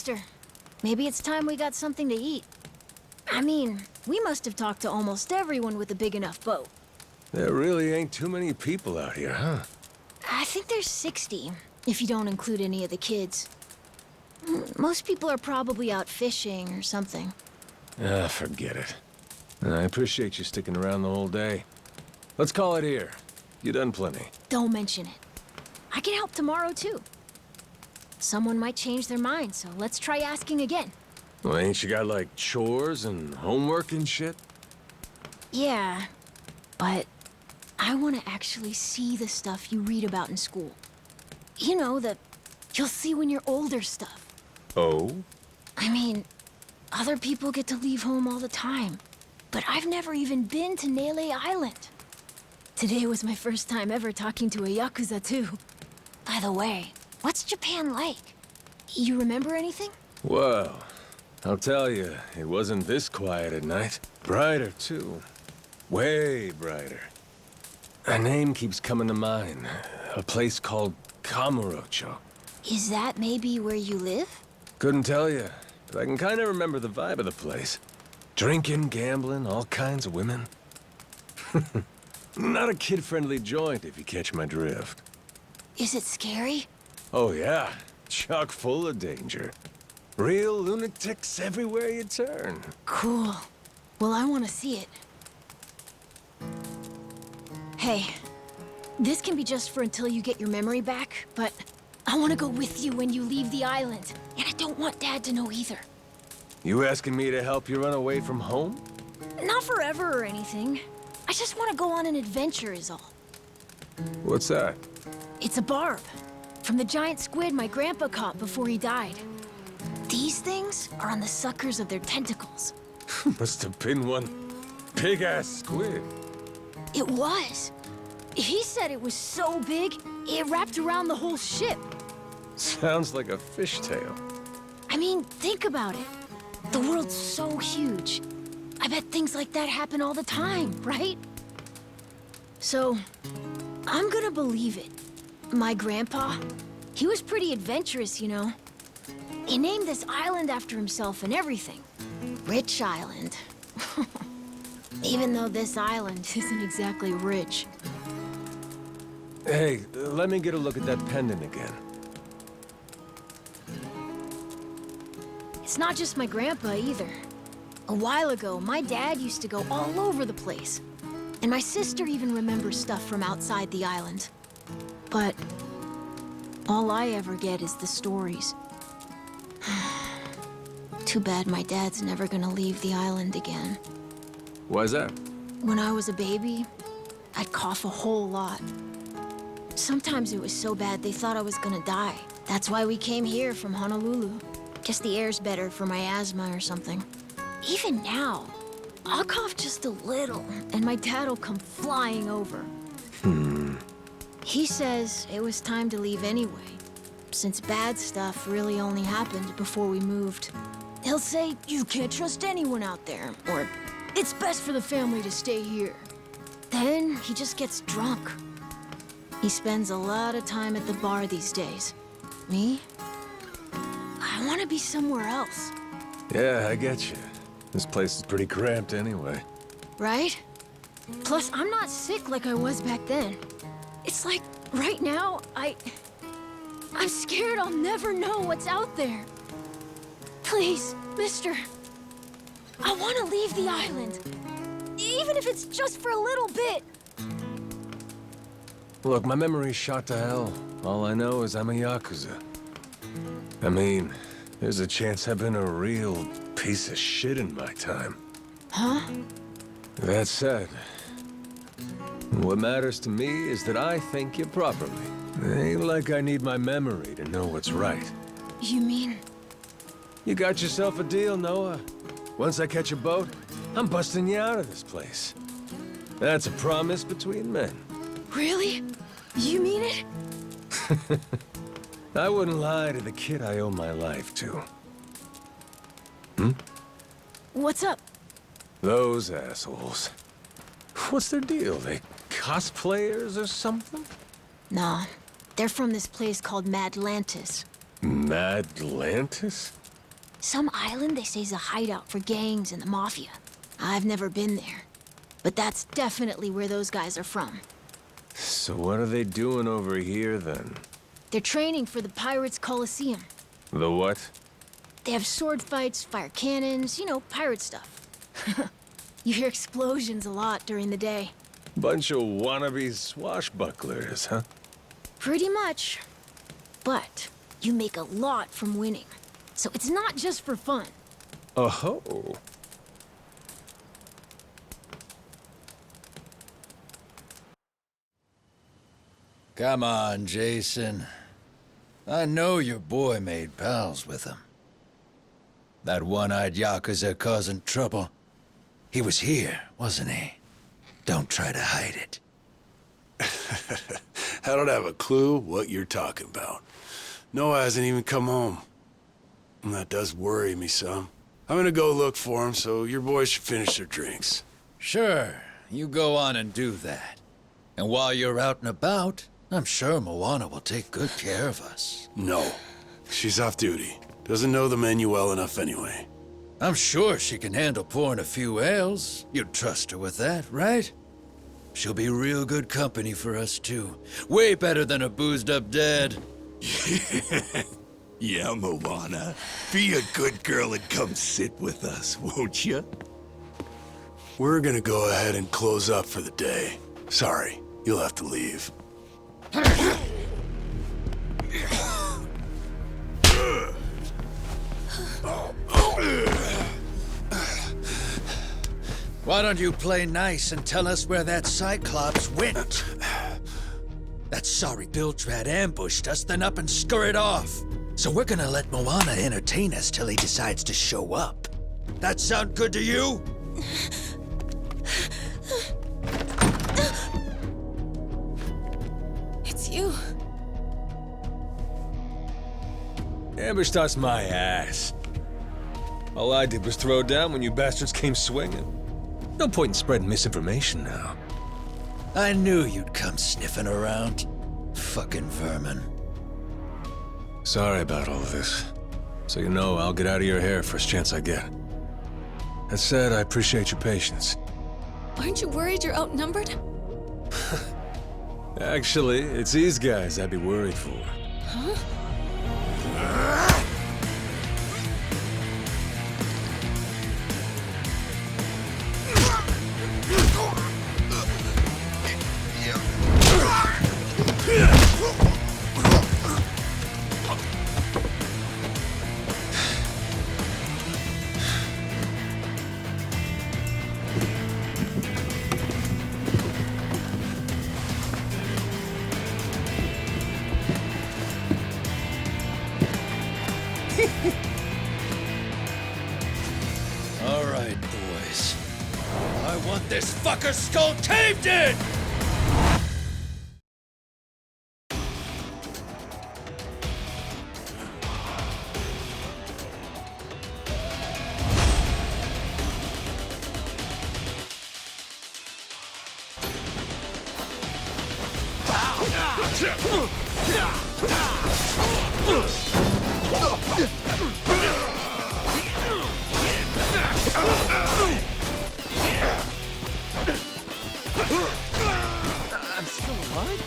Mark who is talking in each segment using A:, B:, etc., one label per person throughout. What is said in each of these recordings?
A: mister. Maybe it's time we got something to eat. I mean, we must have talked to almost everyone with a big enough boat.
B: There really ain't too many people out here, huh?
A: I think there's 60, if you don't include any of the kids. Most people are probably out fishing or something.
B: Ah, forget it. I appreciate you sticking around the whole day. Let's call it here. You done plenty.
A: Don't mention it. I can help tomorrow, too. Someone might change their mind, so let's try asking again.
B: Well, ain't you got, like, chores and homework and shit?
A: Yeah, but I want to actually see the stuff you read about in school. You know, the you'll see when you're older stuff.
B: Oh?
A: I mean, other people get to leave home all the time, but I've never even been to Nele Island. Today was my first time ever talking to a Yakuza, too. By the way, what's Japan like? You remember anything?
B: Well, I'll tell you, it wasn't this quiet at night. Brighter, too. Way brighter. A name keeps coming to mind. A place called Kamurocho.
A: Is that maybe where you live?
B: Couldn't tell you, but I can kind of remember the vibe of the place. Drinking, gambling, all kinds of women. Not a kid-friendly joint, if you catch my drift.
A: Is it scary?
B: Oh yeah, chock full of danger. Real lunatics everywhere you turn.
A: Cool. Well, I want to see it. Hey, this can be just for until you get your memory back, but I want to go with you when you leave the island. And I don't want Dad to know either.
B: You asking me to help you run away from home?
A: Not forever or anything. I just want to go on an adventure is all.
B: What's that?
A: It's a barb. From the giant squid my grandpa caught before he died. These things are on the suckers of their tentacles.
B: Must have been one big-ass squid.
A: It was. He said it was so big, it wrapped around the whole ship.
B: Sounds like a fishtail.
A: I mean, think about it. The world's so huge. I bet things like that happen all the time, right? So, I'm gonna believe it. My grandpa, he was pretty adventurous, you know. He named this island after himself and everything. Rich Island. Even though this island isn't exactly rich.
B: Hey, let me get a look at that pendant again.
A: It's not just my grandpa either. A while ago, my dad used to go all over the place. And my sister even remembers stuff from outside the island. But all I ever get is the stories. Too bad my dad's never gonna leave the island again.
B: Why's that?
A: When I was a baby, I'd cough a whole lot. Sometimes it was so bad they thought I was gonna die. That's why we came here from Honolulu. Guess the air's better for my asthma or something. Even now, I'll cough just a little, and my dad'll come flying over. He says it was time to leave anyway, since bad stuff really only happened before we moved. He'll say, you can't trust anyone out there, or it's best for the family to stay here. Then he just gets drunk. He spends a lot of time at the bar these days. Me? I want to be somewhere else.
B: Yeah, I get you. This place is pretty cramped anyway.
A: Right? Plus, I'm not sick like I was back then. It's like, right now, I'm scared I'll never know what's out there. Please, mister. I want to leave the island. Even if it's just for a little bit.
B: Look, my memory's shot to hell. All I know is I'm a Yakuza. I mean, there's a chance I've been a real piece of shit in my time.
A: Huh?
B: That said, what matters to me is that I think you properly. It ain't like I need my memory to know what's right.
A: You mean?
B: You got yourself a deal, Noah. Once I catch a boat, I'm busting you out of this place. That's a promise between men.
A: Really? You mean it?
B: I wouldn't lie to the kid I owe my life to.
A: What's up?
B: Those assholes. What's their deal? They cosplayers or something?
A: Nah. They're from this place called Madlantis.
B: Madlantis?
A: Some island they say is a hideout for gangs and the mafia. I've never been there, but that's definitely where those guys are from.
B: So what are they doing over here, then?
A: They're training for the Pirates Coliseum.
B: The what?
A: They have sword fights, fire cannons, you know, pirate stuff. You hear explosions a lot during the day.
B: Bunch of wannabe swashbucklers, huh?
A: Pretty much. But you make a lot from winning. So it's not just for fun.
B: Oh-ho.
C: Come on, Jason. I know your boy made pals with him. That one-eyed Yakuza causing trouble. He was here, wasn't he? Don't try to hide it.
D: I don't have a clue what you're talking about. Noah hasn't even come home. And that does worry me some. I'm gonna go look for him, so your boys should finish their drinks.
C: Sure, you go on and do that. And while you're out and about, I'm sure Moana will take good care of us.
D: No. She's off duty. Doesn't know the menu well enough anyway.
C: I'm sure she can handle pouring a few ales. You'd trust her with that, right? She'll be real good company for us, too. Way better than a boozed-up dad.
E: Yeah, Moana. Be a good girl and come sit with us, won't you?
D: We're gonna go ahead and close up for the day. Sorry, you'll have to leave.
C: Why don't you play nice and tell us where that Cyclops went? That sorry Biltrat ambushed us, then up and scurried off. So we're gonna let Moana entertain us till he decides to show up. That sound good to you?
F: It's you.
B: Ambushed us my ass. All I did was throw down when you bastards came swinging. No point in spreading misinformation now.
C: I knew you'd come sniffing around. Fucking vermin.
B: Sorry about all of this. So you know, I'll get out of your hair first chance I get. That said, I appreciate your patience.
F: Aren't you worried you're outnumbered?
B: Actually, it's these guys I'd be worried for.
F: Huh?
C: All right, boys. I want this fucker's skull caved in!
B: I'm still alive?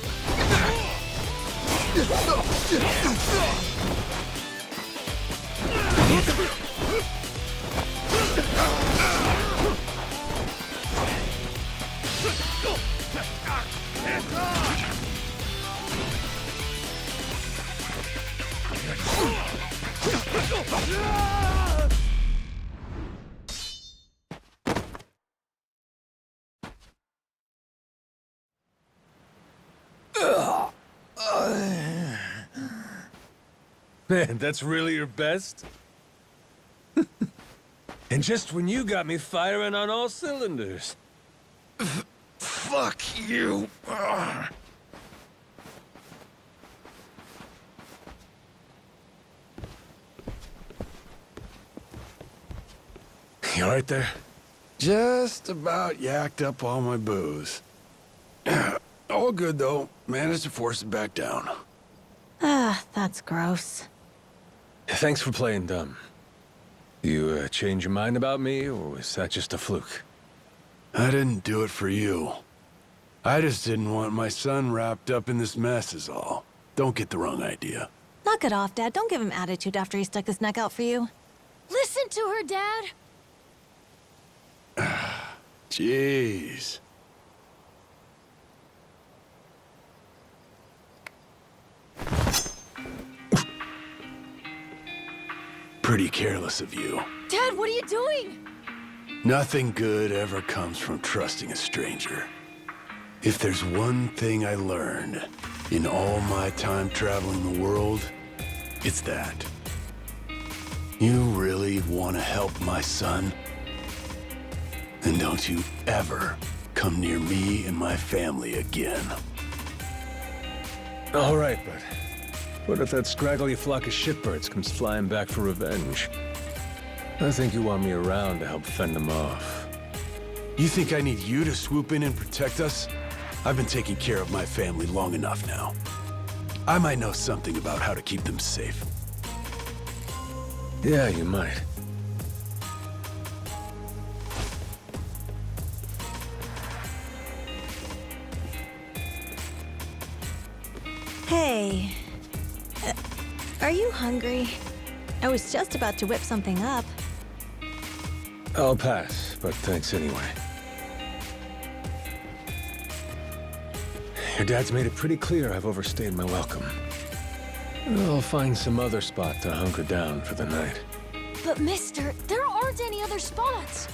B: Man, that's really your best? And just when you got me firing on all cylinders.
C: Fuck you!
B: You all right there?
D: Just about yacked up all my booze. All good, though. Managed to force it back down.
A: Ah, that's gross.
B: Thanks for playing dumb. You change your mind about me, or was that just a fluke?
D: I didn't do it for you. I just didn't want my son wrapped up in this mess is all. Don't get the wrong idea.
G: Knock it off, Dad. Don't give him attitude after he stuck his neck out for you.
A: Listen to her, Dad.
D: Jeez. Pretty careless of you.
A: Dad, what are you doing?
D: Nothing good ever comes from trusting a stranger. If there's one thing I learned in all my time traveling the world, it's that. You really want to help my son? Then don't you ever come near me and my family again.
B: All right, but what if that scraggly flock of shitbirds comes flying back for revenge? I think you want me around to help fend them off.
D: You think I need you to swoop in and protect us? I've been taking care of my family long enough now. I might know something about how to keep them safe.
B: Yeah, you might.
G: Hey. Are you hungry? I was just about to whip something up.
B: I'll pass, but thanks anyway. Your dad's made it pretty clear I've overstayed my welcome. I'll find some other spot to hunker down for the night.
A: But mister, there aren't any other spots.